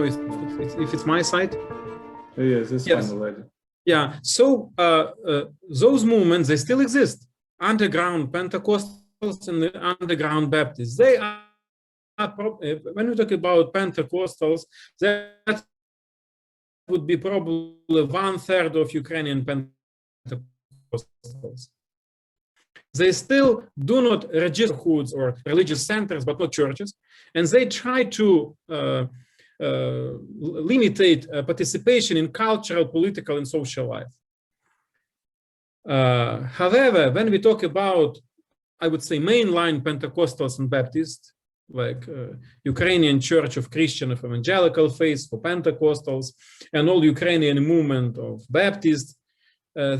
if it's my side. Yes, it's fine already. Yeah, so those movements, they still exist. Underground Pentecostals and the underground Baptists. They are, when we talk about Pentecostals, that would be probably 1/3 of Ukrainian Pentecostals. They still do not register hoods or religious centers, but not churches. And they try to limitate participation in cultural, political, and social life. However, when we talk about, I would say, mainline Pentecostals and Baptists, like Ukrainian Church of Christian of Evangelical Faith for Pentecostals, and all Ukrainian movement of Baptists,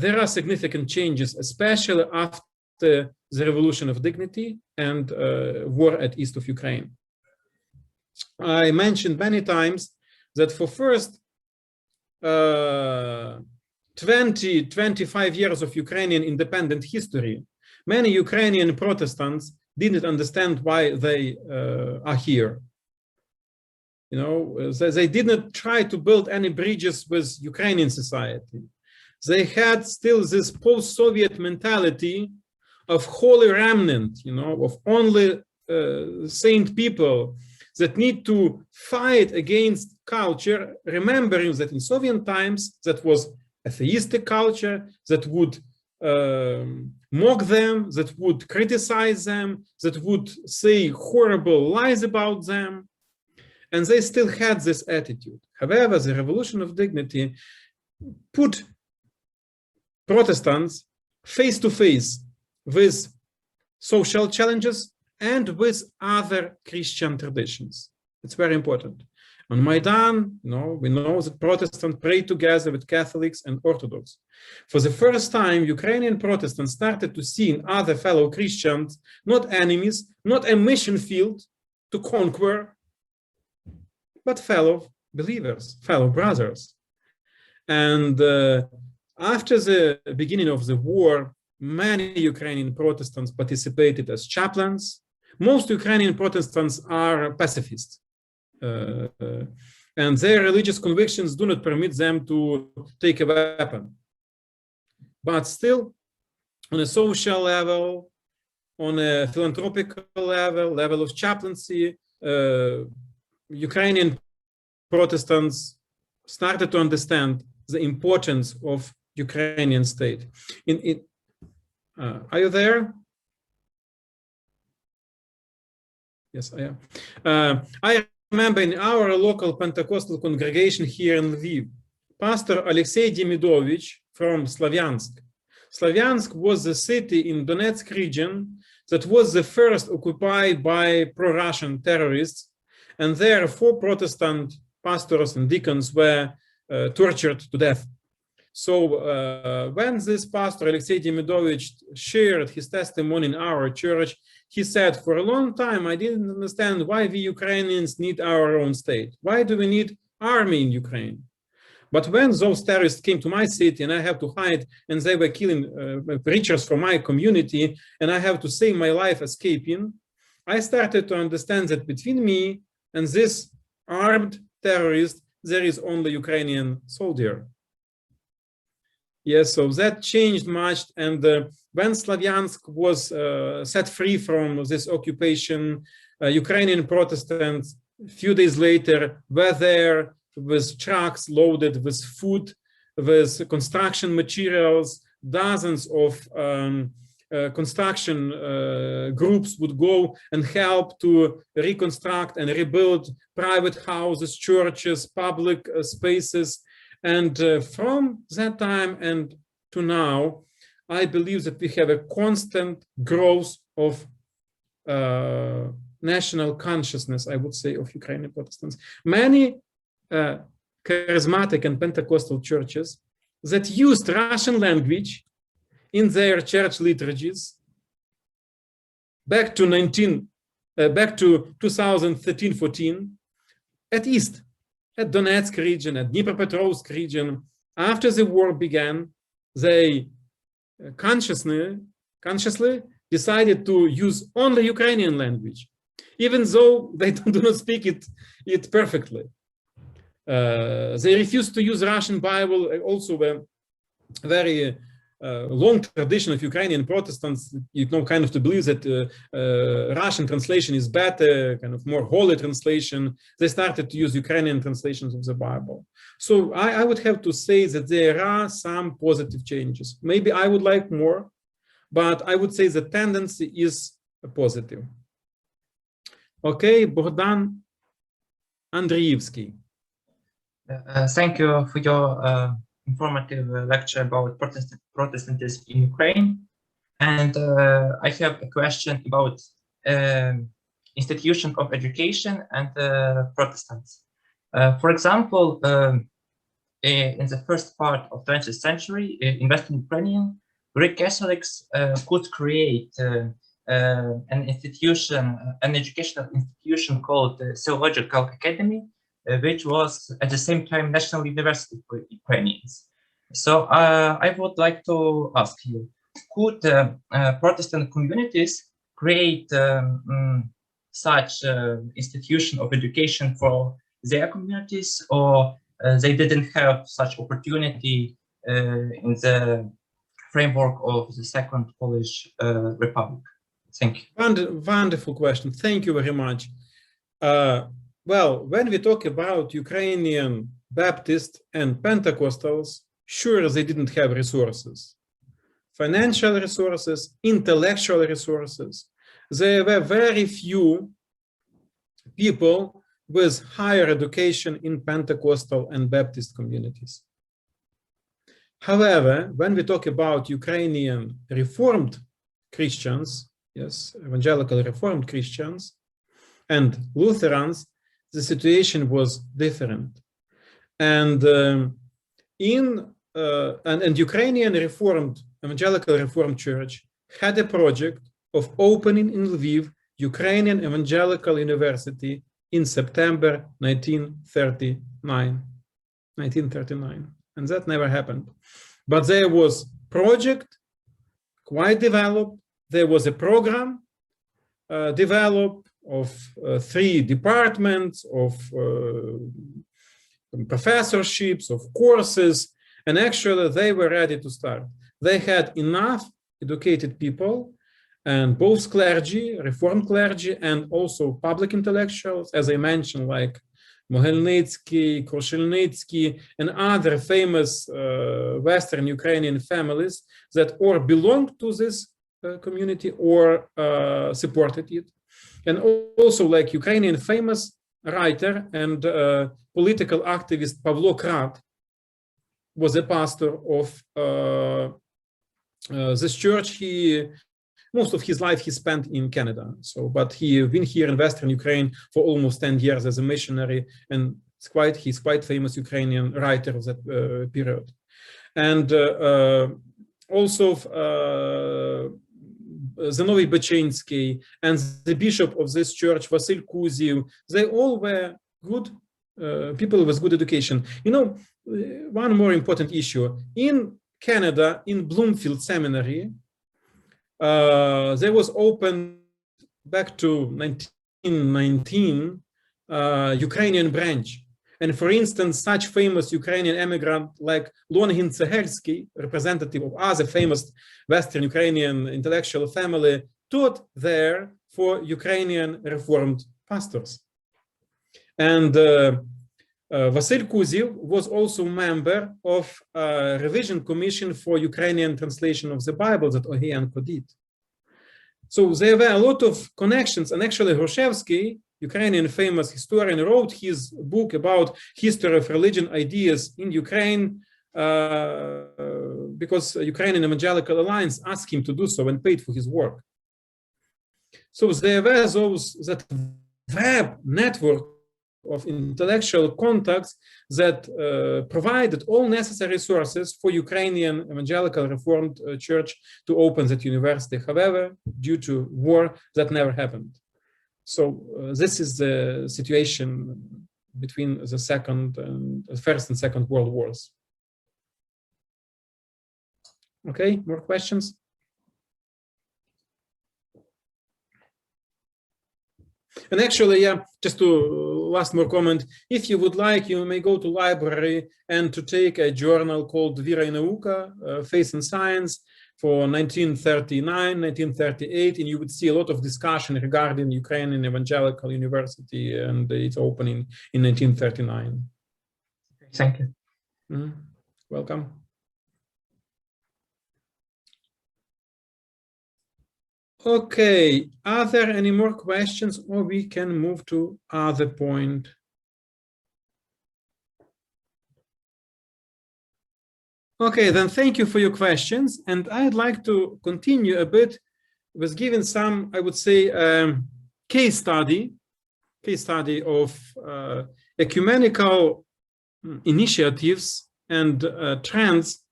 there are significant changes, especially after the Revolution of Dignity and war at east of Ukraine. I mentioned many times that for first 20-25 years of Ukrainian independent history, many Ukrainian Protestants didn't understand why they are here. You know, they did not try to build any bridges with Ukrainian society. They had still this post-Soviet mentality of holy remnant, you know, of only saint people that need to fight against culture, remembering that in Soviet times that was atheistic culture that would mock them, that would criticize them, that would say horrible lies about them, and they still had this attitude. However, the Revolution of Dignity put Protestants face to face with social challenges and with other Christian traditions. It's very important. On Maidan, you know, we know that Protestants prayed together with Catholics and Orthodox. For the first time, Ukrainian Protestants started to see in other fellow Christians not enemies, not a mission field to conquer, but fellow believers, fellow brothers. And after the beginning of the war, many Ukrainian Protestants participated as chaplains. Most Ukrainian Protestants are pacifists. And their religious convictions do not permit them to take a weapon. But still, on a social level, on a philanthropical level of chaplaincy, Ukrainian Protestants started to understand the importance of Ukrainian state. Are you there? Yes, I am. I remember in our local Pentecostal congregation here in Lviv, Pastor Alexei Demidovich from Slavyansk. Slavyansk was the city in Donetsk region that was the first occupied by pro-Russian terrorists, and there 4 Protestant pastors and deacons were tortured to death. So when this pastor, Alexei Demidovich, shared his testimony in our church, he said, for a long time, I didn't understand why we Ukrainians need our own state. Why do we need army in Ukraine? But when those terrorists came to my city and I have to hide and they were killing preachers from my community and I have to save my life escaping, I started to understand that between me and this armed terrorist, there is only Ukrainian soldier. Yes, so that changed much, and when Slavyansk was set free from this occupation, Ukrainian Protestants, a few days later, were there with trucks loaded with food, with construction materials. Dozens of construction groups would go and help to reconstruct and rebuild private houses, churches, public spaces. And from that time and to now, I believe that we have a constant growth of national consciousness, I would say, of Ukrainian Protestants. Many charismatic and Pentecostal churches that used Russian language in their church liturgies back to 2013-14 at East, at Donetsk region, at Dnipropetrovsk region. After the war began, they consciously decided to use only Ukrainian language, even though they do not speak it perfectly. They refused to use Russian Bible, also a very long tradition of Ukrainian Protestants, kind of to believe that Russian translation is better, kind of more holy translation. They started to use Ukrainian translations of the Bible. So I would have to say that there are some positive changes. Maybe I would like more, but I would say the tendency is positive. Okay, Bogdan Andrievsky. Thank you for your informative lecture about Protestantism in Ukraine. And I have a question about institution of education and Protestants. For example, in the first part of 20th century, in Western Ukraine, Greek Catholics could create an institution, an educational institution called the Theological Academy, which was at the same time national university for Ukrainians. So I would like to ask you, could Protestant communities create such institution of education for their communities, or they didn't have such opportunity in the framework of the Second Polish Republic? Thank you. Wonderful question. Thank you very much. Well, when we talk about Ukrainian Baptists and Pentecostals, sure, they didn't have resources, financial resources, intellectual resources. There were very few people with higher education in Pentecostal and Baptist communities. However, when we talk about Ukrainian Reformed Christians, yes, evangelical Reformed Christians and Lutherans, the situation was different. And Ukrainian Reformed, Evangelical Reformed Church had a project of opening in Lviv Ukrainian Evangelical University in September 1939. And that never happened. But there was project quite developed. There was a program developed of 3 departments, of professorships, of courses, and actually they were ready to start. They had enough educated people, and both clergy, Reformed clergy, and also public intellectuals, as I mentioned, like Mogilnitsky, Krushelnitsky, and other famous Western Ukrainian families that or belonged to this community or supported it. And also like Ukrainian famous writer and political activist Pavlo Krat was a pastor of this church. Most of his life he spent in Canada. So, but he been here in Western Ukraine for almost 10 years as a missionary, and he's quite famous Ukrainian writer of that period. And also Zinoy Baczynski and the bishop of this church, Vasil Kuziev, they all were good people with good education. You know, one more important issue. In Canada, in Bloomfield Seminary, there was opened back to 1919 Ukrainian branch. And for instance, such famous Ukrainian immigrant like Longin Tsehersky, representative of other famous Western Ukrainian intellectual family, taught there for Ukrainian Reformed pastors. And Vasil Kuziev was also member of a revision commission for Ukrainian translation of the Bible that Ohienko did. So there were a lot of connections, and actually Hrushevsky, Ukrainian famous historian, wrote his book about history of religion ideas in Ukraine because Ukrainian Evangelical Alliance asked him to do so and paid for his work. So there were that web network of intellectual contacts that provided all necessary resources for Ukrainian Evangelical Reformed Church to open that university. However, due to war, that never happened. So this is the situation between the First and Second World Wars. Okay, more questions? And actually, yeah, just to last more comment. If you would like, you may go to library and to take a journal called Vira и Nauka, Faith and Science, for 1939, 1938, and you would see a lot of discussion regarding Ukrainian Evangelical University and its opening in 1939. Thank you. Welcome. Okay, are there any more questions, or we can move to other point? Okay, then thank you for your questions. And I'd like to continue a bit with giving some, I would say, case study of ecumenical initiatives and trends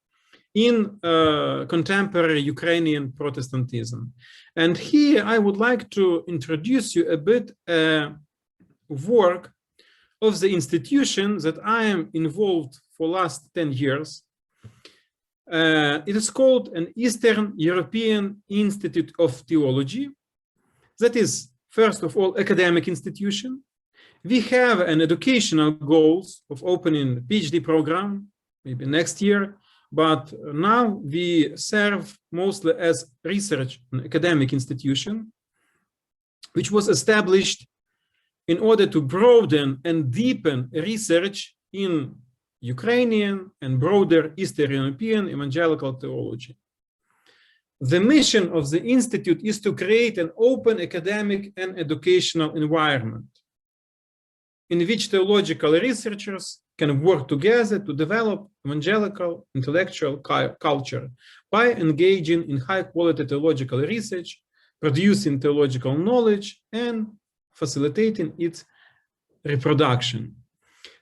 in contemporary Ukrainian Protestantism. And here I would like to introduce you a bit work of the institution that I am involved for last 10 years. It is called an Eastern European Institute of Theology. That is, first of all, academic institution. We have an educational goals of opening a PhD program, maybe next year, but now we serve mostly as research and academic institution, which was established in order to broaden and deepen research in Ukrainian and broader Eastern European evangelical theology. The mission of the Institute is to create an open academic and educational environment in which theological researchers can work together to develop evangelical intellectual culture by engaging in high-quality theological research, producing theological knowledge, and facilitating its reproduction.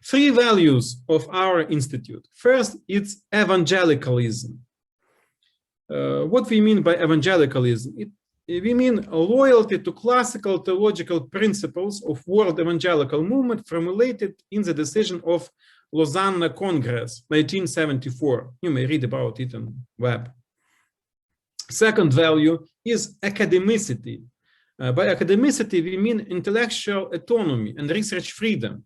Three values of our institute. First, it's evangelicalism. What we mean by evangelicalism? We mean loyalty to classical theological principles of world evangelical movement formulated in the decision of Lausanne Congress, 1974. You may read about it on web. Second value is academicity. By academicity, we mean intellectual autonomy and research freedom,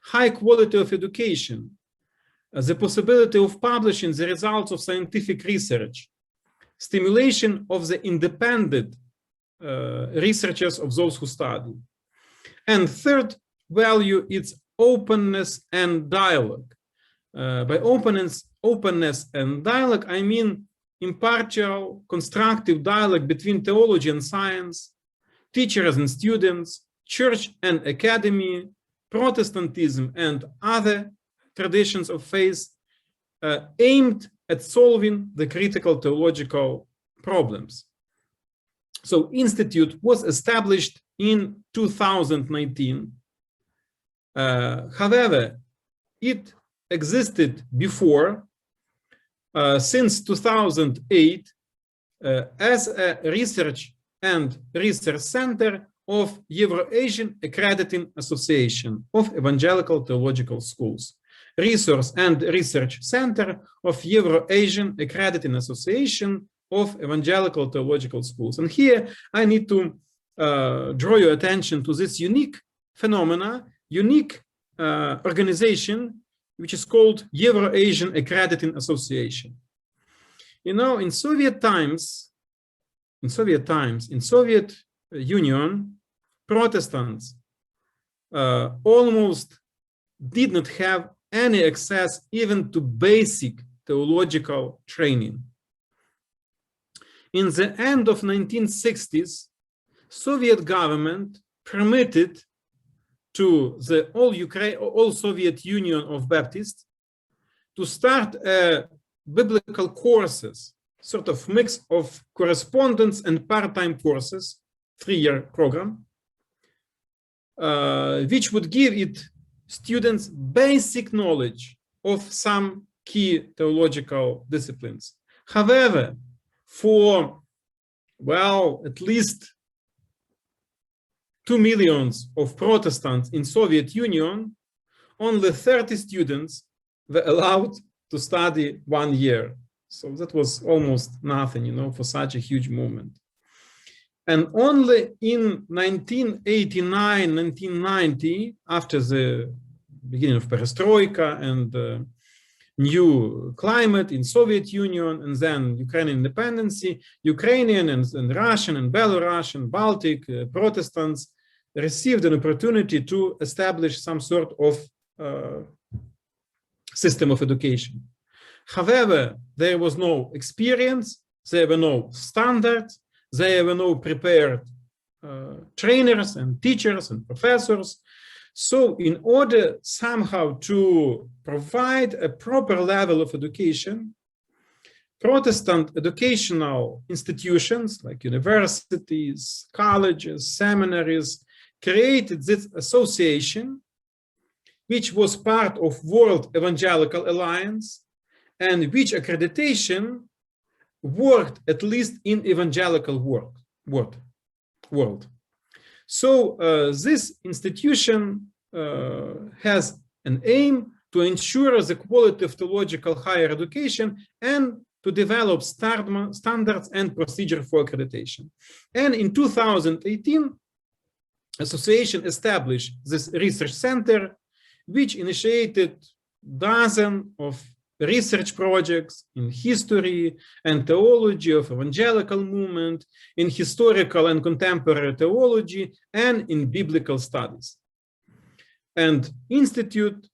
high quality of education, the possibility of publishing the results of scientific research, stimulation of the independent researchers of those who study. And third value is openness and dialogue. By openness and dialogue, I mean impartial, constructive dialogue between theology and science, teachers and students, church and academy, Protestantism and other traditions of faith, aimed at solving the critical theological problems. So Institute was established in 2019. However, it existed before, since 2008, as a research and research center of Euro-Asian Accrediting Association of Evangelical Theological Schools, Resource and Research Center of Euro-Asian Accrediting Association of Evangelical Theological Schools. And here I need to draw your attention to this unique phenomena, unique organization, which is called Euro-Asian Accrediting Association. You know, in Soviet Union, Protestants almost did not have any access even to basic theological training. In the end of 1960s, Soviet government permitted to the all Soviet Union of Baptists to start biblical courses, sort of mix of correspondence and part-time courses, 3-year program, which would give it students basic knowledge of some key theological disciplines. However, for, well, at least 2 million of Protestants in Soviet Union, only 30 students were allowed to study 1 year. So that was almost nothing, you know, for such a huge movement. And only in 1989, 1990, after the beginning of perestroika and new climate in Soviet Union and then Ukrainian independence, Ukrainian and Russian and Belarusian, Baltic Protestants received an opportunity to establish some sort of system of education. However, there was no experience, there were no standards, there were no prepared trainers and teachers and professors. So in order somehow to provide a proper level of education, Protestant educational institutions like universities, colleges, seminaries created this association, which was part of World Evangelical Alliance and which accreditation worked at least in evangelical world. So this institution has an aim to ensure the quality of theological higher education and to develop standards and procedure for accreditation. And in 2018, association established this research center, which initiated dozens of research projects in history and theology of evangelical movement, in historical and contemporary theology, and in biblical studies. And institute,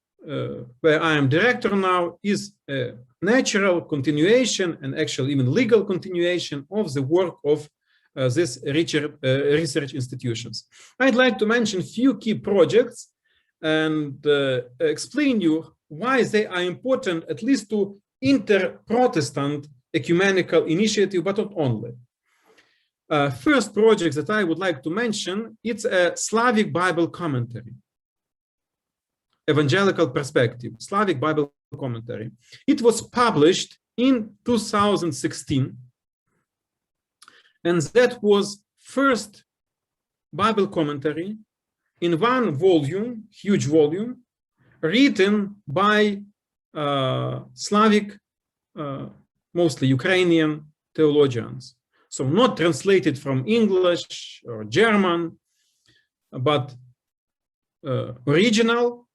where I am director now, is a natural continuation and actually even legal continuation of the work of these research institutions. I'd like to mention a few key projects and explain you why they are important, at least to inter-Protestant ecumenical initiative, but not only. First project that I would like to mention, it's a Slavic Bible commentary, evangelical perspective, Slavic Bible commentary. It was published in 2016, and that was first Bible commentary in one volume, huge volume, written by Slavic, mostly Ukrainian theologians. So not translated from English or German, but original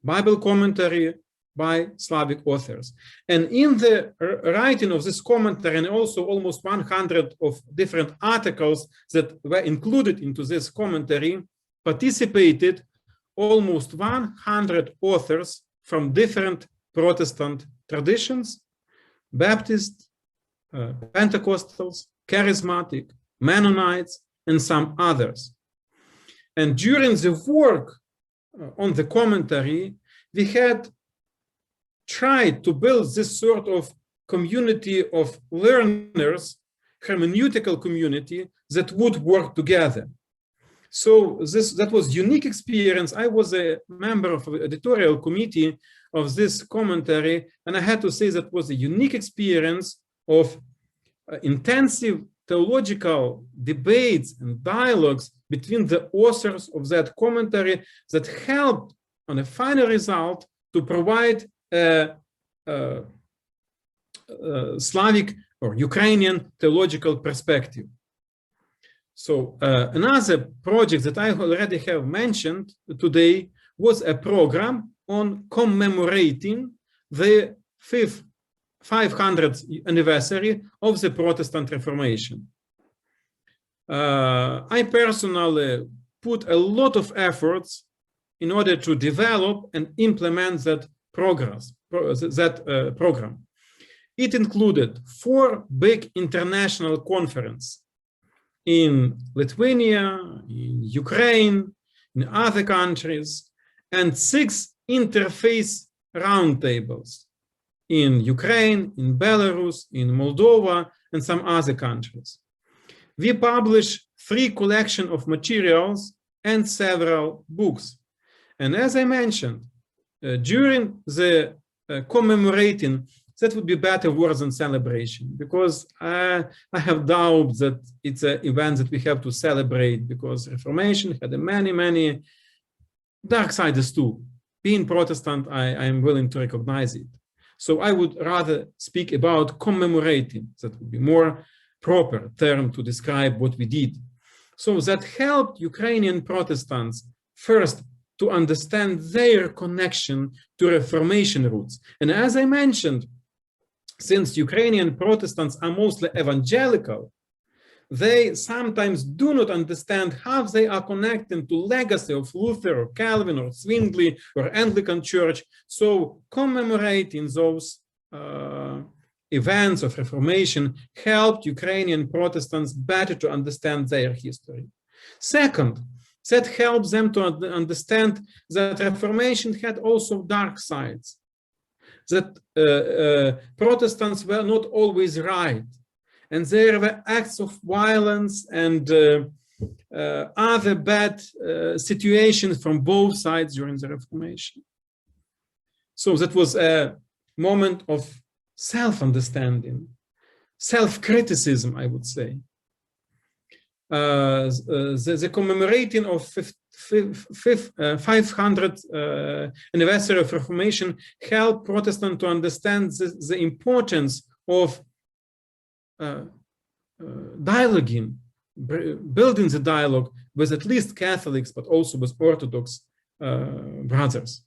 Bible commentary by Slavic authors. And in the writing of this commentary and also almost 100 of different articles that were included into this commentary participated almost 100 authors from different Protestant traditions, Baptist, Pentecostals, Charismatic, Mennonites, and some others. And during the work on the commentary, we had tried to build this sort of community of learners, hermeneutical community that would work together. So that was unique experience. I was a member of the editorial committee of this commentary, and I had to say that was a unique experience of intensive theological debates and dialogues between the authors of that commentary that helped on a final result to provide a Slavic or Ukrainian theological perspective. So another project that I already have mentioned today was a program on commemorating the 500th anniversary of the Protestant Reformation. I personally put a lot of efforts in order to develop and implement that program. It included 4 big international conferences in Lithuania, in Ukraine, in other countries, and 6 interfaith roundtables in Ukraine, in Belarus, in Moldova, and some other countries. We published 3 collections of materials and several books. And as I mentioned, during the commemorating, that would be better word than celebration, because I have doubts that it's an event that we have to celebrate, because Reformation had many dark sides too. Being Protestant, I am willing to recognize it. So I would rather speak about commemorating. That would be more proper term to describe what we did. So that helped Ukrainian Protestants first to understand their connection to Reformation roots. And as I mentioned, since Ukrainian Protestants are mostly evangelical, they sometimes do not understand how they are connected to legacy of Luther or Calvin or Zwingli or Anglican Church. So commemorating those events of Reformation helped Ukrainian Protestants better to understand their history. Second, that helps them to understand that Reformation had also dark sides, that Protestants were not always right, and there were acts of violence and other bad situations from both sides during the Reformation. So that was a moment of self-understanding, self-criticism, I would say. The commemorating of 500th anniversary of Reformation helped Protestants to understand the importance of dialoguing, building the dialogue with at least Catholics, but also with Orthodox brothers.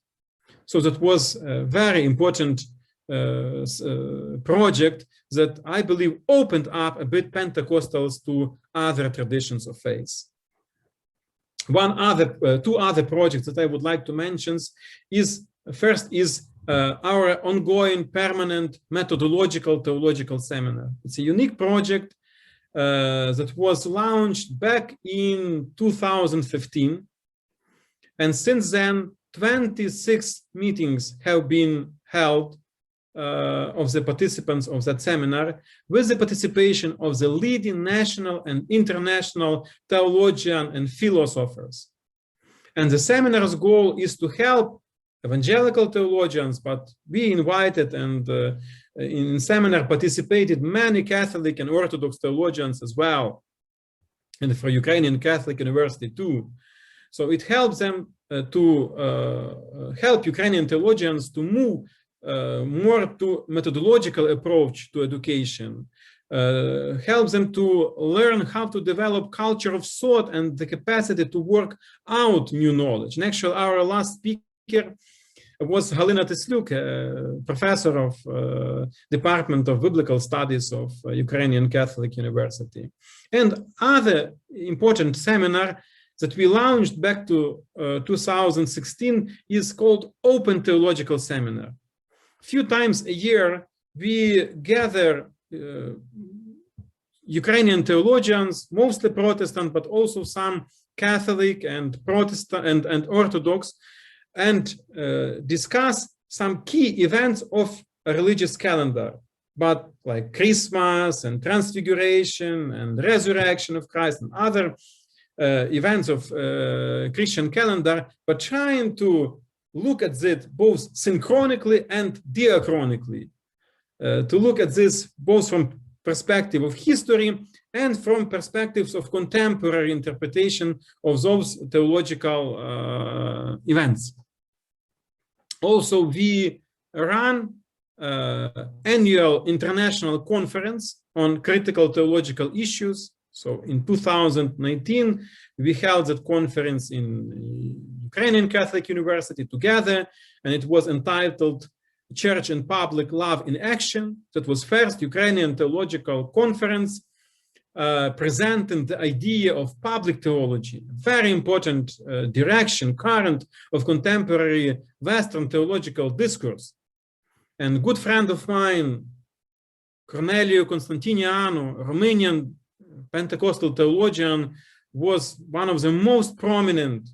So that was a very important project that I believe opened up a bit Pentecostals to other traditions of faith. Two other projects that I would like to mention is, first is our ongoing permanent methodological theological seminar. It's a unique project that was launched back in 2015. And since then, 26 meetings have been held of the participants of that seminar, with the participation of the leading national and international theologians and philosophers. And the seminar's goal is to help evangelical theologians, but we invited and in seminar participated many Catholic and Orthodox theologians as well, and for Ukrainian Catholic University too. So it helps them to help Ukrainian theologians to move more to methodological approach to education, helps them to learn how to develop culture of thought and the capacity to work out new knowledge. And actually, our last speaker was Halina Tesluk, professor of Department of Biblical Studies of Ukrainian Catholic University. And other important seminar that we launched back to 2016 is called Open Theological Seminar. Few times a year, we gather Ukrainian theologians, mostly Protestant, but also some Catholic and Protestant and Orthodox, and discuss some key events of a religious calendar, but like Christmas and Transfiguration and Resurrection of Christ and other events of Christian calendar, but trying to look at it both synchronically and diachronically, to look at this both from perspective of history and from perspectives of contemporary interpretation of those theological events. Also, we run annual international conference on critical theological issues. So in 2019, we held that conference in Ukrainian Catholic University together, and it was entitled Church and Public Love in Action. That was first Ukrainian theological conference presenting the idea of public theology, very important direction, current of contemporary Western theological discourse. And a good friend of mine, Corneliu Constantinianu, Romanian Pentecostal theologian, was one of the most prominent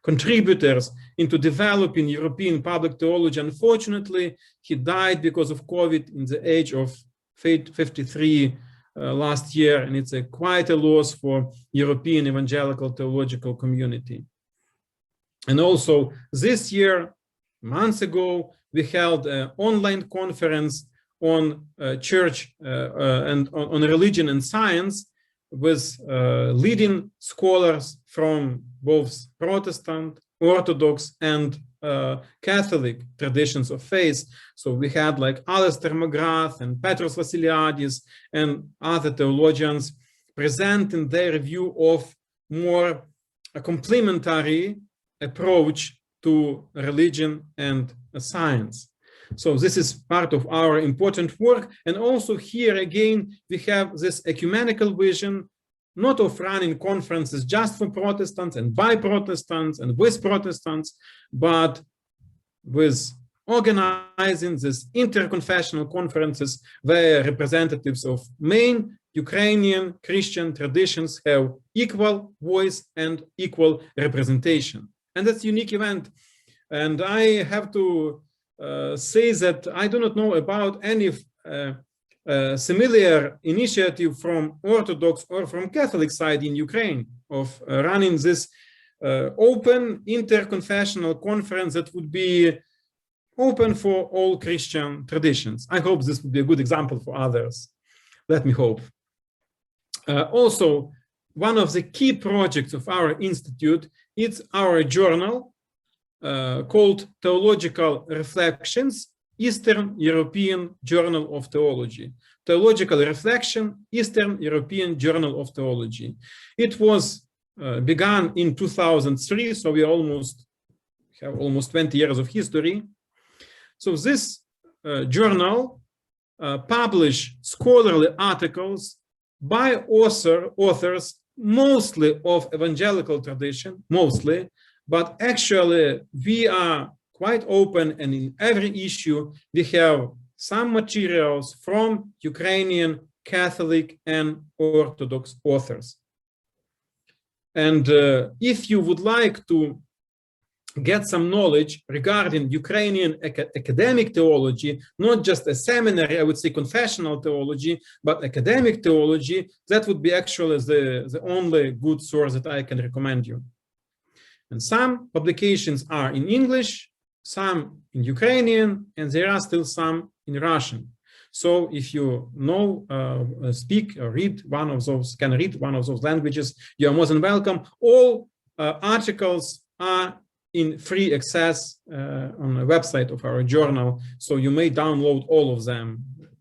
contributors into developing European public theology. Unfortunately, he died because of COVID in the age of 53 last year, and it's quite a loss for European evangelical theological community. And also this year, months ago, we held an online conference on church and on religion and science, with leading scholars from both Protestant, Orthodox, and Catholic traditions of faith. So we had like Alistair McGrath and Petros Vassiliadis and other theologians presenting their view of more a complementary approach to religion and science. So this is part of our important work. And also here again, we have this ecumenical vision, not of running conferences just for Protestants and by Protestants and with Protestants, but with organizing these interconfessional conferences where representatives of main Ukrainian Christian traditions have equal voice and equal representation. And that's a unique event. And I have to say that I do not know about any similar initiative from Orthodox or from Catholic side in Ukraine of running this open interconfessional conference that would be open for all Christian traditions. I hope this would be a good example for others. Let me hope. Also, one of the key projects of our institute is our journal called Theological Reflections, Eastern European Journal of Theology. Theological Reflection, Eastern European Journal of Theology. It was begun in 2003, so we have almost 20 years of history. So this journal publish scholarly articles by authors mostly of evangelical tradition, but actually we are quite open, and in every issue we have some materials from Ukrainian Catholic and Orthodox authors. And if you would like to get some knowledge regarding Ukrainian academic theology, not just a seminary, I would say confessional theology, but academic theology, that would be actually the only good source that I can recommend you. And some publications are in English, some in Ukrainian, and there are still some in Russian. So if you know, speak or read one of those, can read one of those languages, you are more than welcome. All articles are in free access on the website of our journal, so you may download all of them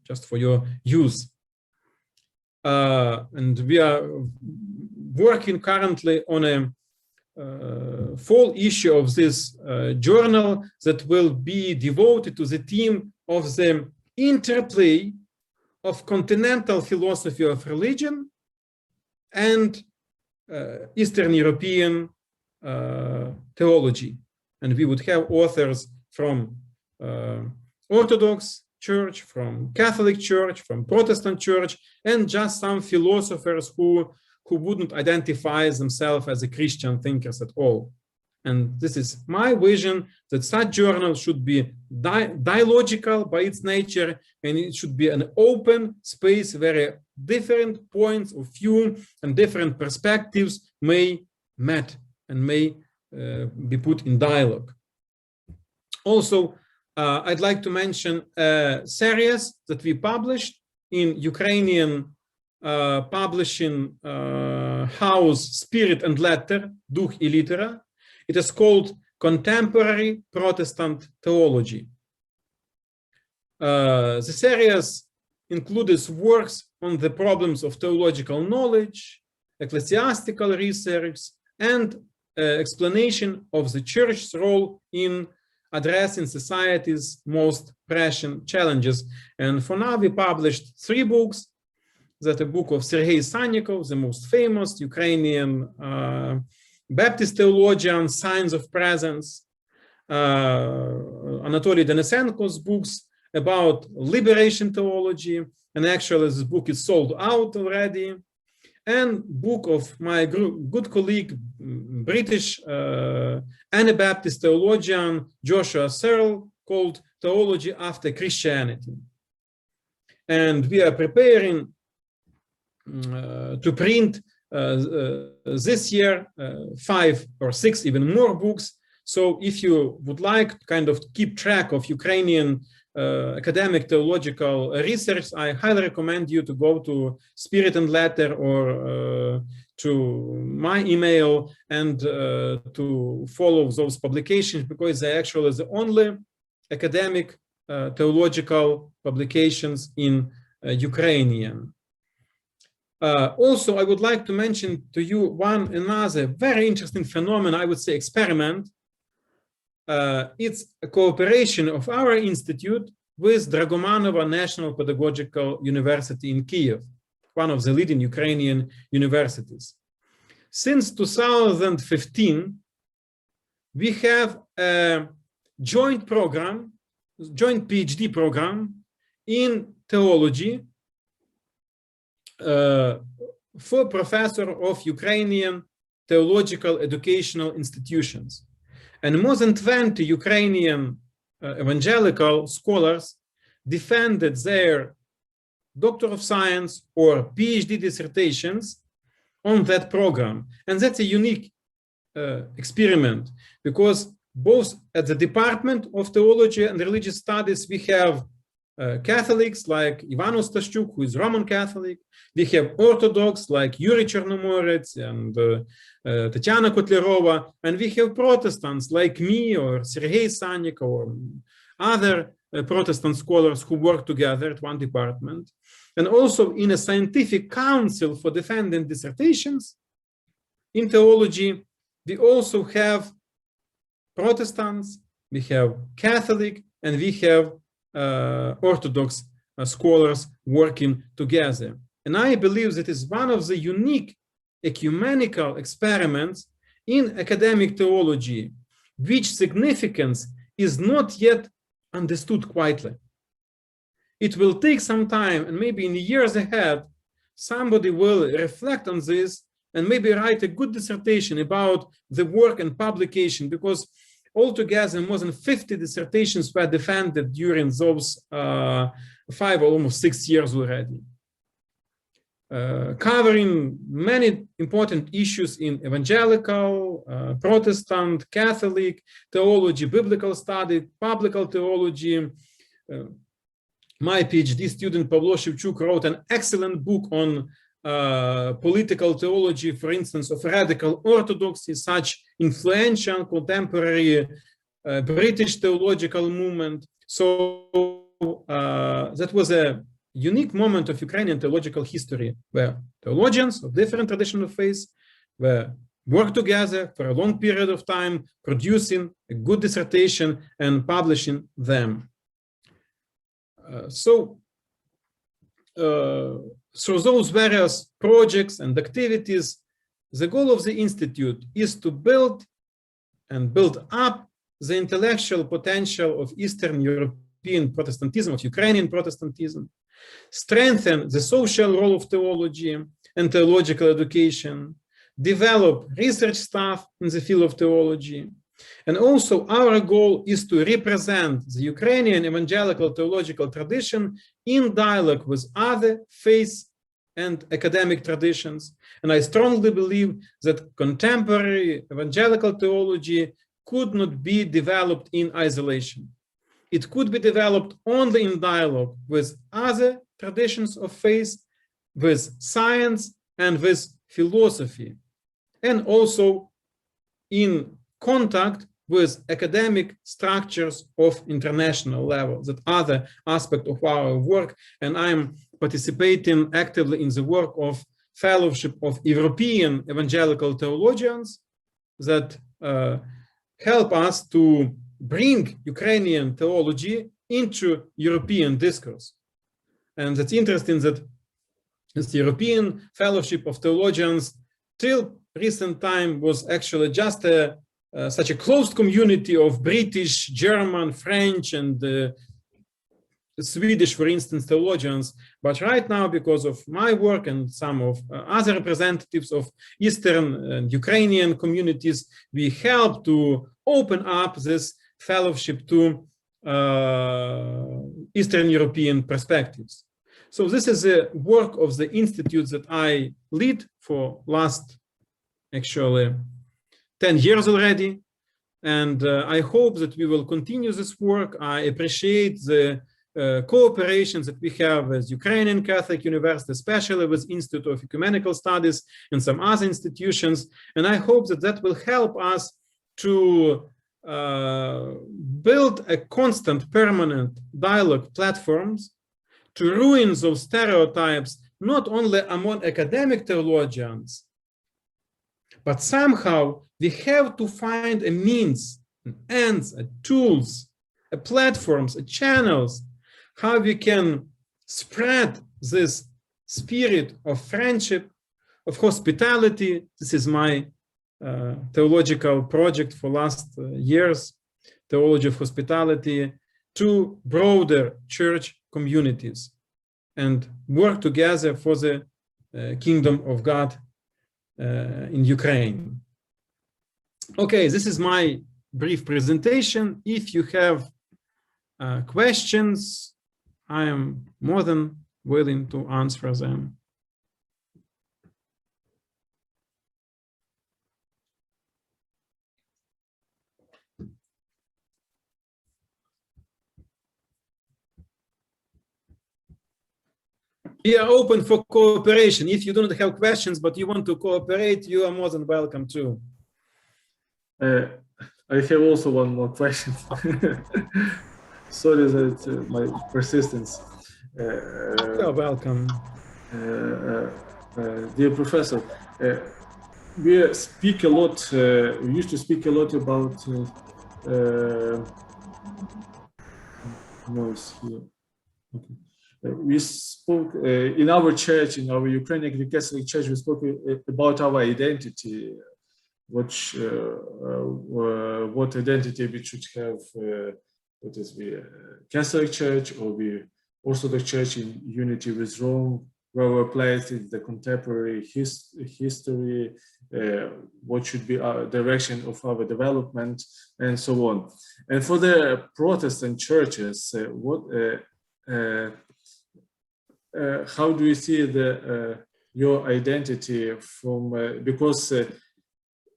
just for your use. And we are working currently on a fall issue of this journal that will be devoted to the theme of the interplay of continental philosophy of religion and Eastern European theology. And we would have authors from Orthodox Church, from Catholic Church, from Protestant Church, and just some philosophers who wouldn't identify themselves as a Christian thinkers at all. And this is my vision, that such journal should be dialogical by its nature, and it should be an open space where different points of view and different perspectives may meet and may be put in dialogue. Also, I'd like to mention a series that we published in Ukrainian publishing house Spirit and Letter, Duch и Litera. It is called Contemporary Protestant Theology. The series includes works on the problems of theological knowledge, ecclesiastical research, and explanation of the church's role in addressing society's most pressing challenges. And for now, we published 3 books. That a book of Sergei Sannikov, the most famous Ukrainian Baptist theologian, Signs of Presence, Anatoly Denisenko's books about liberation theology, and actually this book is sold out already, and book of my good colleague, British Anabaptist theologian Joshua Searle, called Theology After Christianity. And we are preparing to print this year 5 or 6 even more books. So if you would like to kind of keep track of Ukrainian academic theological research, I highly recommend you to go to Spirit and Letter or to my email and to follow those publications, because they actually the only academic theological publications in Ukrainian. Also, I would like to mention to you another very interesting phenomenon, I would say experiment. It's a cooperation of our institute with Dragomanova National Pedagogical University in Kiev, one of the leading Ukrainian universities. Since 2015, we have a joint PhD program in theology for professor of Ukrainian theological educational institutions. And more than 20 Ukrainian evangelical scholars defended their Doctor of Science or PhD dissertations on that program. And that's a unique experiment, because both at the Department of Theology and Religious Studies, we have Catholics like Ivan Ostashchuk, who is Roman Catholic. We have Orthodox like Yuri Chernomorets and Tatiana Kotlerova. And we have Protestants like me or Sergei Sannik or other Protestant scholars who work together at one department. And also in a scientific council for defending dissertations in theology, we also have Protestants, we have Catholic, and we have Orthodox scholars working together. And I believe that is one of the unique ecumenical experiments in academic theology, which significance is not yet understood quietly. It will take some time, and maybe in the years ahead, somebody will reflect on this and maybe write a good dissertation about the work and publication, because altogether more than 50 dissertations were defended during those 5 or almost 6 years already, covering many important issues in evangelical, Protestant, Catholic theology, biblical study, biblical theology. My PhD student Pavlo Shevchuk wrote an excellent book on political theology, for instance, of radical orthodoxy, such influential contemporary British theological movement. So that was a unique moment of Ukrainian theological history, where theologians of different traditions of faith were worked together for a long period of time, producing a good dissertation and publishing them. Through those various projects and activities, the goal of the Institute is to build up the intellectual potential of Eastern European Protestantism, of Ukrainian Protestantism, strengthen the social role of theology and theological education, develop research staff in the field of theology. And also our goal is to represent the Ukrainian evangelical theological tradition in dialogue with other faith and academic traditions. And I strongly believe that contemporary evangelical theology could not be developed in isolation. It could be developed only in dialogue with other traditions of faith, with science and with philosophy, and also in contact with academic structures of international level, that other aspect of our work. And I'm participating actively in the work of Fellowship of European Evangelical Theologians that help us to bring Ukrainian theology into European discourse. And it's interesting that this European Fellowship of Theologians till recent time was actually just such a closed community of British, German, French, and Swedish, for instance, theologians. But right now, because of my work and some of other representatives of Eastern and Ukrainian communities, we help to open up this fellowship to Eastern European perspectives. So this is the work of the institute that I lead for last, actually, 10 years already. And I hope that we will continue this work. I appreciate the cooperations that we have with Ukrainian Catholic University, especially with Institute of Ecumenical Studies and some other institutions. And I hope that that will help us to build a constant, permanent dialogue platforms to ruin those stereotypes, not only among academic theologians, but somehow we have to find a means, ends, tools, platforms, channels, how we can spread this spirit of friendship, of hospitality. This is my theological project for last years, theology of hospitality, to broader church communities and work together for the kingdom of God in Ukraine. Okay, this is my brief presentation. If you have questions, I am more than willing to answer them. We are open for cooperation. If you don't have questions, but you want to cooperate, you are more than welcome too. I have also one more question. Sorry that my persistence. You're welcome. Dear professor, we speak a lot, we used to speak a lot about noise here. Okay. We spoke in our church, in our Ukrainian Catholic Church, we spoke about our identity, what identity we should have, what is the Catholic Church or the Orthodox Church in unity with Rome, where we're placed in the contemporary history, what should be our direction of our development, and so on. And for the Protestant churches, how do you see your identity from, because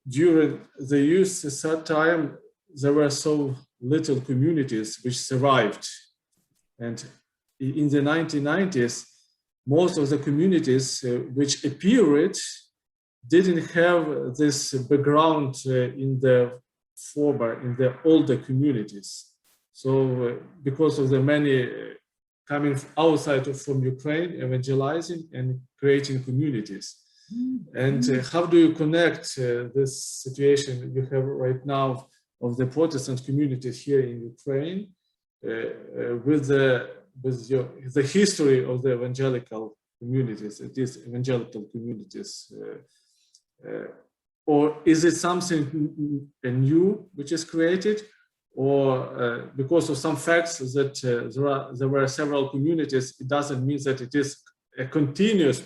during the youth time, there were so little communities which survived. And in the 1990s, most of the communities which appeared didn't have this background in the older communities. So because of the many coming outside from Ukraine, evangelizing and creating communities. And how do you connect this situation you have right now of the Protestant communities here in Ukraine with the history of the evangelical communities, these evangelical communities? Or is it something new which is created? Or because of some facts that there were several communities, it doesn't mean that it is a continuous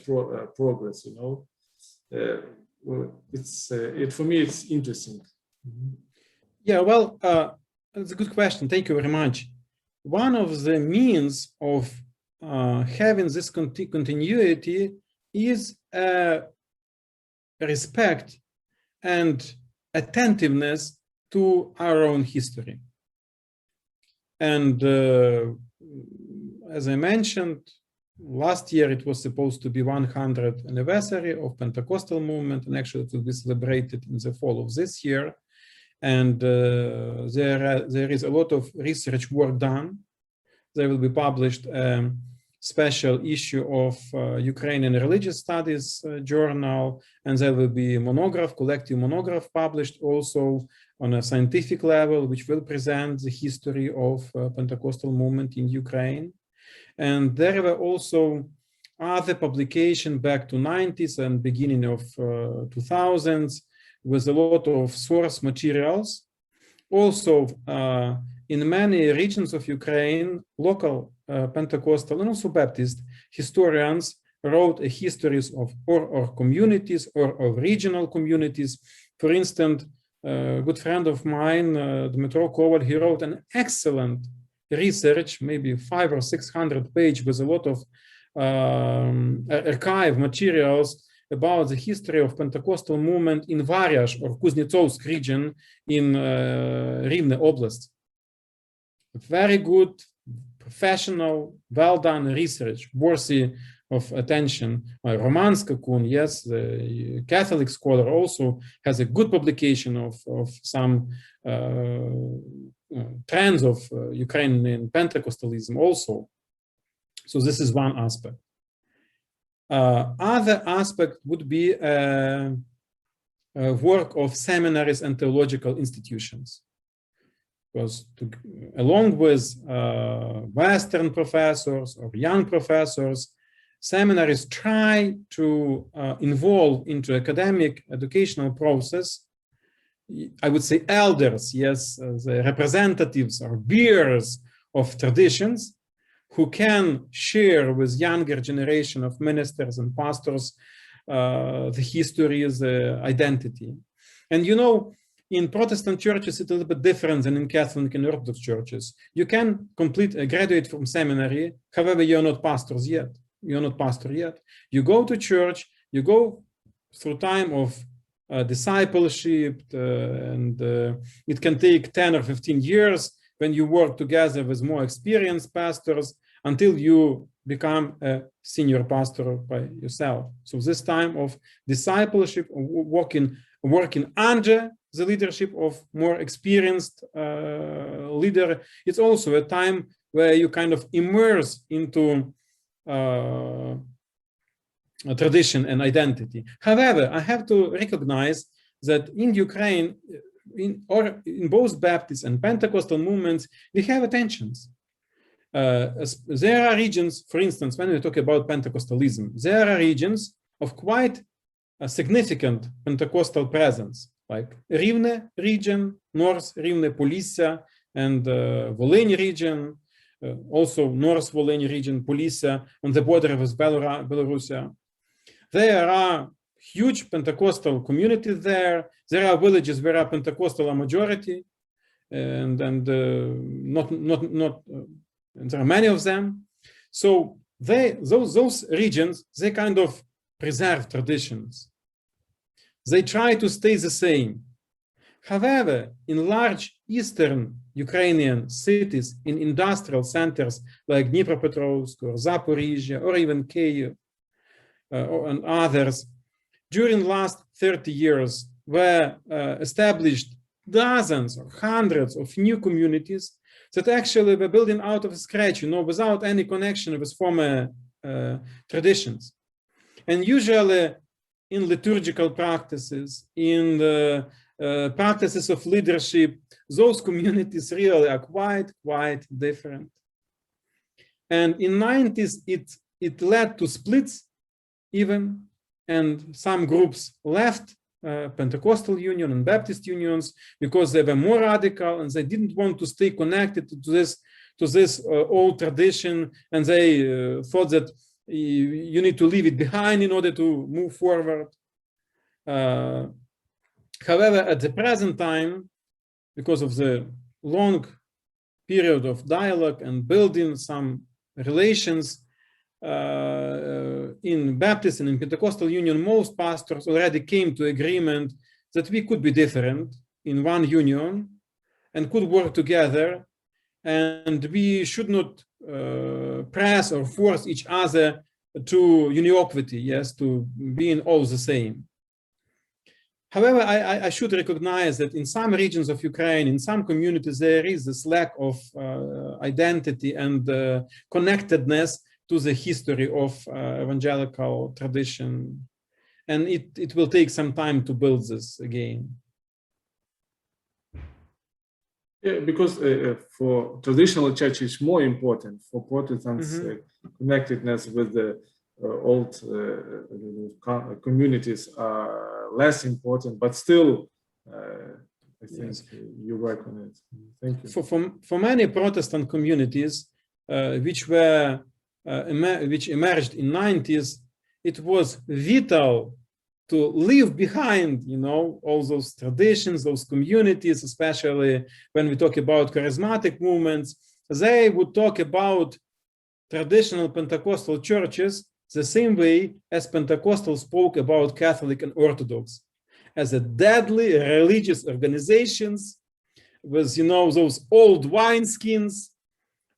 progress, you know? For me, it's interesting. Yeah, well, that's a good question. Thank you very much. One of the means of having this continuity is respect and attentiveness to our own history. And as I mentioned, last year it was supposed to be 100th anniversary of Pentecostal movement, and actually it will be celebrated in the fall of this year. And there is a lot of research work done. There will be published a special issue of Ukrainian Religious Studies journal, and there will be a monograph, collective monograph published also on a scientific level, which will present the history of Pentecostal movement in Ukraine. And there were also other publications back to 90s and beginning of 2000s with a lot of source materials. Also, in many regions of Ukraine, local Pentecostal and also Baptist historians wrote a histories of or communities or of regional communities. For instance, a good friend of mine, Dmytro Koval, he wrote an excellent research, maybe 500 or 600 pages with a lot of archive materials about the history of Pentecostal movement in Varyazh or Kuznetsovsk region in Rivne Oblast. Very good, professional, well-done research, worthy of attention. Roman Skakun, yes, the Catholic scholar, also has a good publication of some trends of Ukrainian Pentecostalism also. So this is one aspect. Other aspect would be work of seminaries and theological institutions. Because along with Western professors or young professors, seminaries try to involve into academic educational process, I would say elders, yes, the representatives or bearers of traditions, who can share with younger generation of ministers and pastors the history, the identity. And you know, in Protestant churches, it's a little bit different than in Catholic and Orthodox churches. You can graduate from seminary, however, you're not pastors yet. You're not pastor yet. You go to church, you go through time of discipleship, and it can take 10 or 15 years when you work together with more experienced pastors until you become a senior pastor by yourself. So this time of discipleship, working under the leadership of more experienced leader, it's also a time where you kind of immerse into tradition and identity. However, I have to recognize that in Ukraine, in both Baptist and Pentecostal movements, we have tensions. There are regions, for instance, when we talk about Pentecostalism, there are regions of quite a significant Pentecostal presence, like Rivne region, North Rivne, Polissa, and Volhynia region, also North Volhynia region, Polissa, on the border with Belarus. There are huge Pentecostal communities there. There are villages where a Pentecostal majority, and there are many of them. So those regions, they kind of preserve traditions. They try to stay the same. However, in large Eastern Ukrainian cities, in industrial centers like Dnipropetrovsk or Zaporizhia or even Kyiv and others, during the last 30 years were established dozens or hundreds of new communities that actually were building out of scratch, without any connection with former traditions. And usually in liturgical practices, in the practices of leadership, those communities really are quite different. And in the 90s, it led to splits even, and some groups left Pentecostal Union and Baptist unions because they were more radical and they didn't want to stay connected to this old tradition, and they thought that you need to leave it behind in order to move forward. However, at the present time, because of the long period of dialogue and building some relations in Baptist and in Pentecostal Union, most pastors already came to agreement that we could be different in one union and could work together, and we should not press or force each other to uniquity, yes, to being all the same. However, I should recognize that in some regions of Ukraine, in some communities, there is this lack of identity and connectedness to the history of evangelical tradition. And it will take some time to build this again. Yeah, because for traditional church, it's more important. For Protestants, connectedness with the old communities are less important, but still, I think you work on it. Thank you. For many Protestant communities, which emerged in 90s, it was vital to leave behind, all those traditions, those communities, especially when we talk about charismatic movements. They would talk about traditional Pentecostal churches the same way as Pentecostals spoke about Catholic and Orthodox, as a deadly religious organizations with, those old wineskins,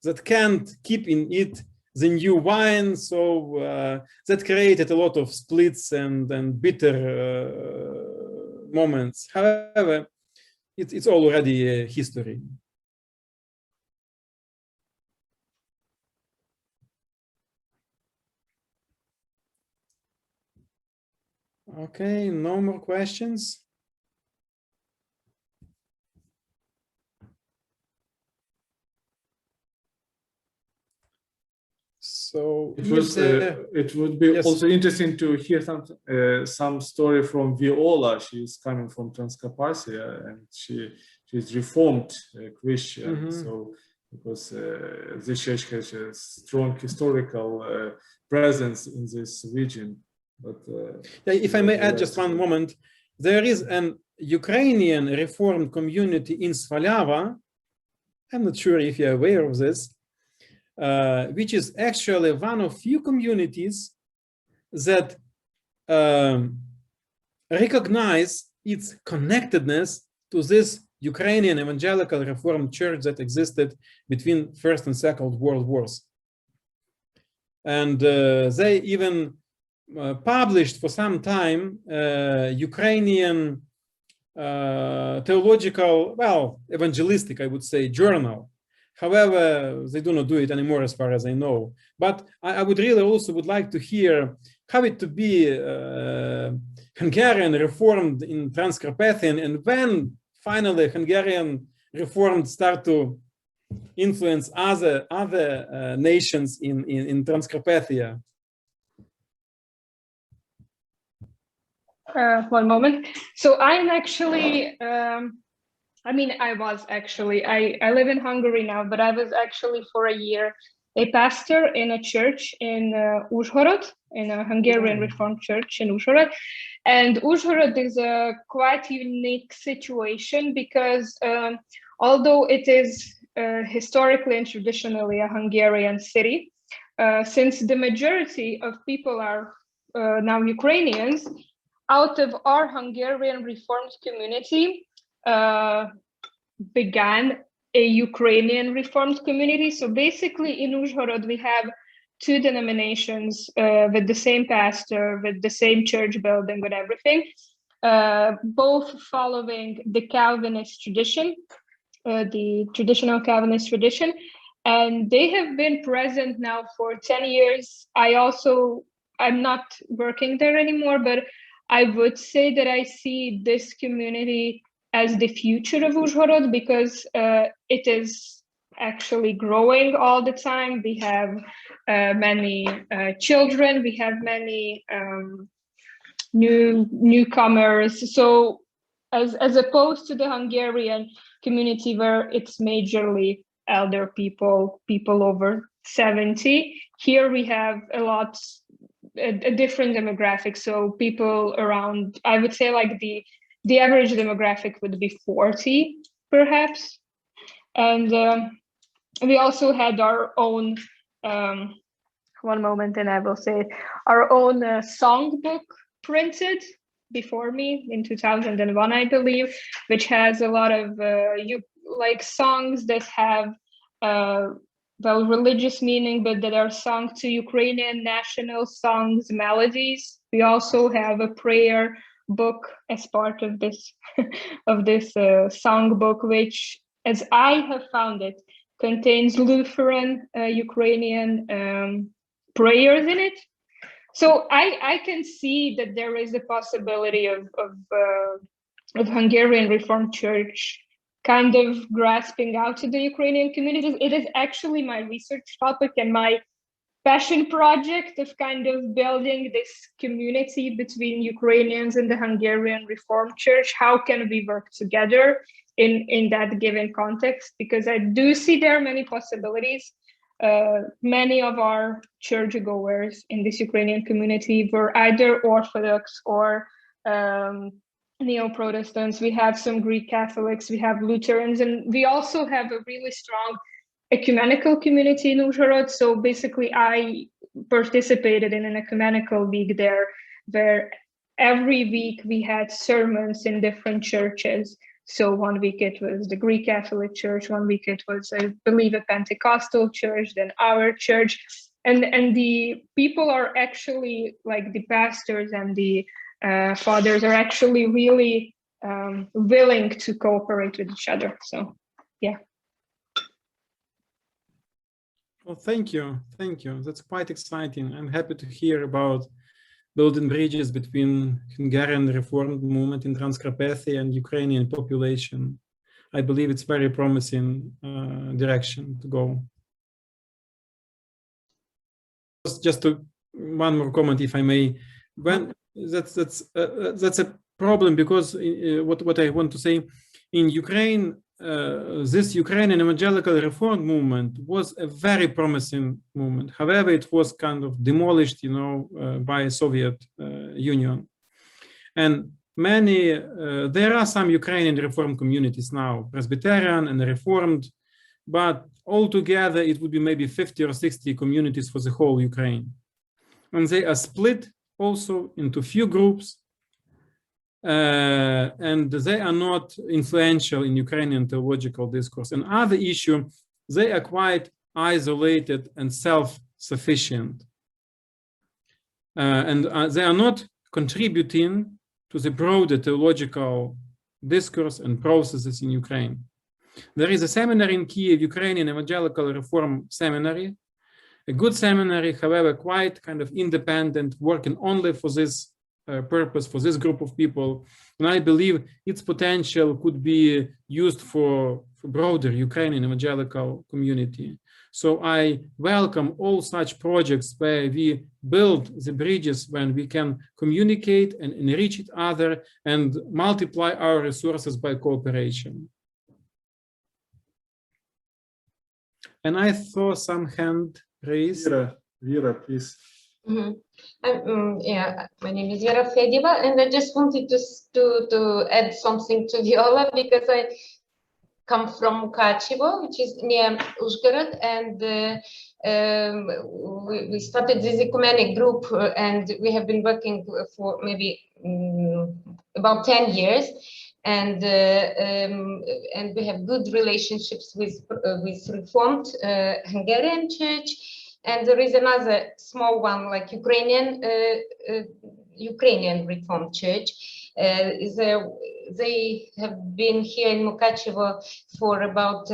that can't keep in it the new wine, so that created a lot of splits and bitter moments. However, it's already history. Okay, no more questions. So it would be yes. also interesting to hear some story from Viola. She's coming from Transcarpathia, and she's Reformed Christian. So because the church has a strong historical presence in this region. But yeah, if I may add just one moment, there is an Ukrainian Reformed community in Svalava. I'm not sure if you're aware of this, which is actually one of few communities that recognize its connectedness to this Ukrainian Evangelical Reformed Church that existed between First and Second World Wars. And they even published for some time Ukrainian theological, well, evangelistic, I would say, journal. However, they do not do it anymore as far as I know. But I would really also would like to hear how it to be Hungarian Reformed in Transcarpathian, and when finally Hungarian Reformed start to influence other nations in Transcarpathia. One moment. So I'm actually, I mean, I live in Hungary now, but I was actually for a year a pastor in a church in Uzhhorod, in a Hungarian Reformed church in Uzhhorod. And Uzhhorod is a quite unique situation because although it is historically and traditionally a Hungarian city, since the majority of people are now Ukrainians, out of our Hungarian Reformed community began a Ukrainian Reformed community. So basically in Uzhhorod, we have two denominations with the same pastor, with the same church building, with everything, both following the Calvinist tradition, the traditional Calvinist tradition. And they have been present now for 10 years. I'm not working there anymore, but I would say that I see this community as the future of Uzhhorod because it is actually growing all the time. We have many children, we have many newcomers. So as opposed to the Hungarian community where it's majorly elder people over 70, here we have a different demographic. So people around, I would say like the average demographic would be 40 perhaps. And we also had our own, one moment and I will say it, our own songbook printed before me in 2001, I believe, which has a lot of songs that have religious meaning, but that are sung to Ukrainian national songs, melodies. We also have a prayer book as part of this songbook, which, as I have found it, contains Lutheran Ukrainian prayers in it. So I can see that there is a possibility of Hungarian Reformed Church kind of grasping out to the Ukrainian communities. It is actually my research topic and my passion project of kind of building this community between Ukrainians and the Hungarian Reformed Church. How can we work together in that given context? Because I do see there are many possibilities. Many of our churchgoers in this Ukrainian community were either Orthodox or Neo-Protestants. We have some Greek Catholics, we have Lutherans, and we also have a really strong ecumenical community in Uzhhorod. So basically I participated in an ecumenical week there, where every week we had sermons in different churches. So 1 week it was the Greek Catholic Church, 1 week it was, I believe, a Pentecostal church, then our church. And the people are actually, like the pastors and the fathers are actually really willing to cooperate with each other. So, yeah. Well, thank you. Thank you. That's quite exciting. I'm happy to hear about building bridges between Hungarian Reformed movement in Transcarpathia and Ukrainian population. I believe it's very promising direction to go. Just one more comment, if I may. When that's a problem, because what I want to say, in Ukraine, this Ukrainian Evangelical Reformed movement was a very promising movement. However, it was kind of demolished, by Soviet Union. And many, there are some Ukrainian Reformed communities now, Presbyterian and Reformed, but altogether it would be maybe 50 or 60 communities for the whole Ukraine. And they are split also into few groups, and they are not influential in Ukrainian theological discourse. And other issue, they are quite isolated and self-sufficient. And they are not contributing to the broader theological discourse and processes in Ukraine. There is a seminary in Kiev, Ukrainian Evangelical Reform Seminary, a good seminary, however, quite kind of independent, working only for this purpose, for this group of people. And I believe its potential could be used for broader Ukrainian evangelical community. So I welcome all such projects where we build the bridges, when we can communicate and enrich each other and multiply our resources by cooperation. And I saw some hand raised. Vera, please. Yeah, my name is Vera Fedeva, and I just wanted to add something to Viola, because I come from Mukachevo, which is near Uzhhorod, and we started this ecumenic group, and we have been working for maybe about 10 years. And we have good relationships with Reformed Hungarian Church, and there is another small one, like Ukrainian Reformed Church. They have been here in Mukachevo for about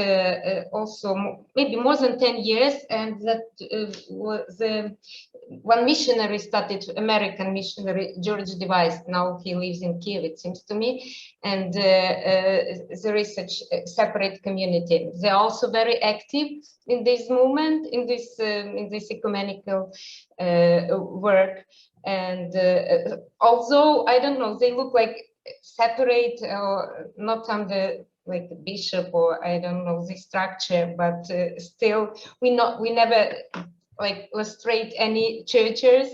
also maybe more than 10 years, and that was one missionary started, American missionary George Device. Now he lives in Kiev, it seems to me, and there is such a separate community. They're also very active in this movement, in this ecumenical work. And although I don't know, they look like separate or not under like a bishop, or I don't know the structure, but still we never like illustrate any churches,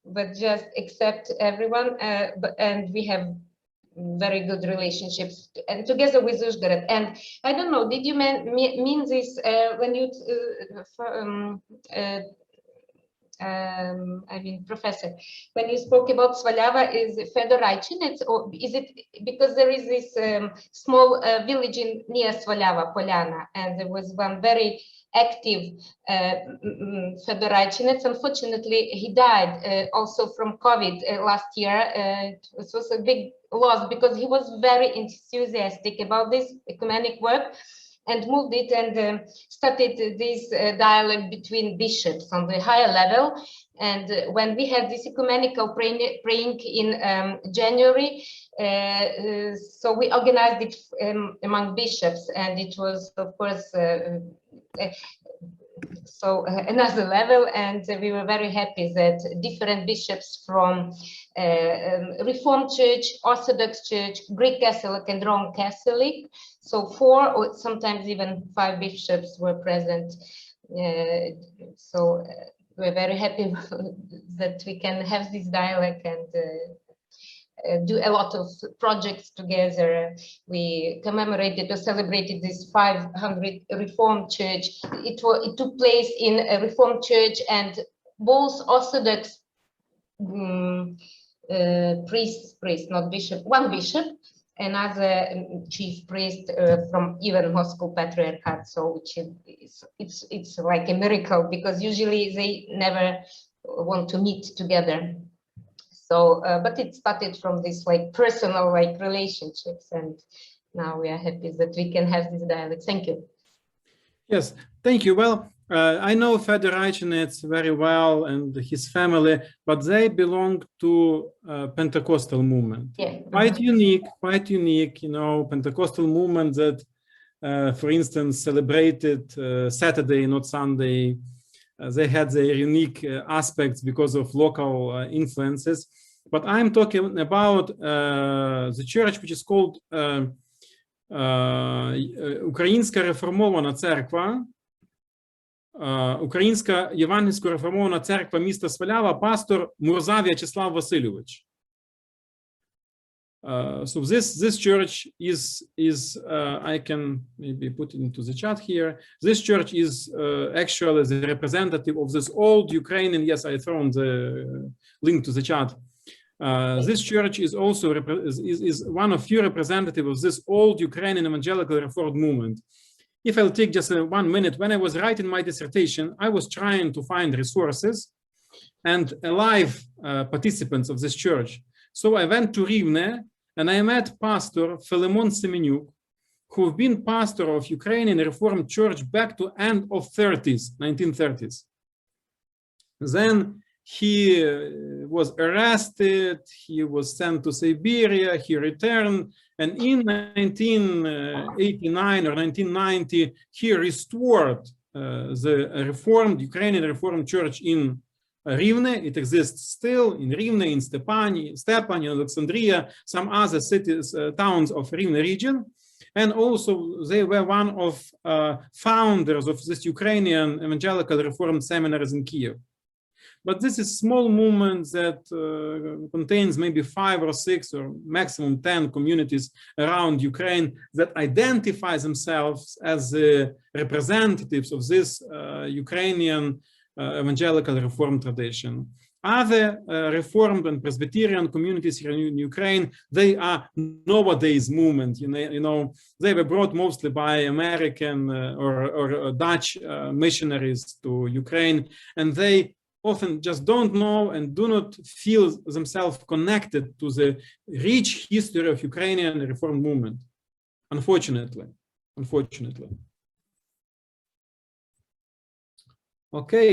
but just accept everyone. And we have very good relationships, and together with Uzhhorod. And I don't know, did you mean this when you I mean, Professor, when you spoke about Svalava, is Fedoraichynets, or is it because there is this small village near Svalava, Polyana, and there was one very active Fedoraichynets. Unfortunately, he died also from COVID last year. It was a big loss, because he was very enthusiastic about this ecumenic work, and moved it and started this dialogue between bishops on the higher level. And when we had this ecumenical praying in January, so we organized it among bishops, and it was, of course, so another level, and we were very happy that different bishops from Reformed Church, Orthodox Church, Greek Catholic, and Roman Catholic, so 4 or sometimes even 5 bishops were present. So we're very happy that we can have this dialogue and do a lot of projects together. We commemorated or celebrated this 500 Reformed Church. It took place in a Reformed Church, and both Orthodox priest, not bishop, one bishop, another chief priest from even Moscow Patriarchate. So which it's like a miracle, because usually they never want to meet together. So, but it started from this like personal like relationships, and now we are happy that we can have this dialogue. Thank you. Yes, thank you. Well, I know Fedor Reichenets very well and his family, but they belong to Pentecostal movement. Yeah. Quite unique, you know, Pentecostal movement that, for instance, celebrated Saturday, not Sunday. They had their unique aspects because of local influences. But I'm talking about the church which is called Українська реформована церква, Українська євангельська реформована церква міста Свалява, пастор Мурза В'ячеслав Васильович. So this church is I can maybe put it into the chat here. This church is actually the representative of this old Ukrainian. Yes, I thrown the link to the chat. This church is also is one of few representatives of this old Ukrainian evangelical Reformed movement. If I'll take just 1 minute, when I was writing my dissertation, I was trying to find resources and alive participants of this church. So I went to Rivne and I met Pastor Filemon Semenyuk, who had been pastor of Ukrainian Reformed Church back to end of 1930s. Then he was arrested, he was sent to Siberia, he returned, and in 1989 or 1990, he restored the Reformed, Ukrainian Reformed Church in Rivne. It exists still in Rivne, in Stepan, in Alexandria, some other cities, towns of Rivne region. And also they were one of founders of this Ukrainian Evangelical Reformed Seminaries in Kiev. But this is small movement that contains maybe 5 or 6 or maximum 10 communities around Ukraine that identify themselves as the representatives of this Ukrainian evangelical Reformed tradition. Other Reformed and Presbyterian communities here in Ukraine, they are nowadays movement. You know, they were brought mostly by American or Dutch missionaries to Ukraine, and they often just don't know and do not feel themselves connected to the rich history of Ukrainian Reformed movement, unfortunately. Okay.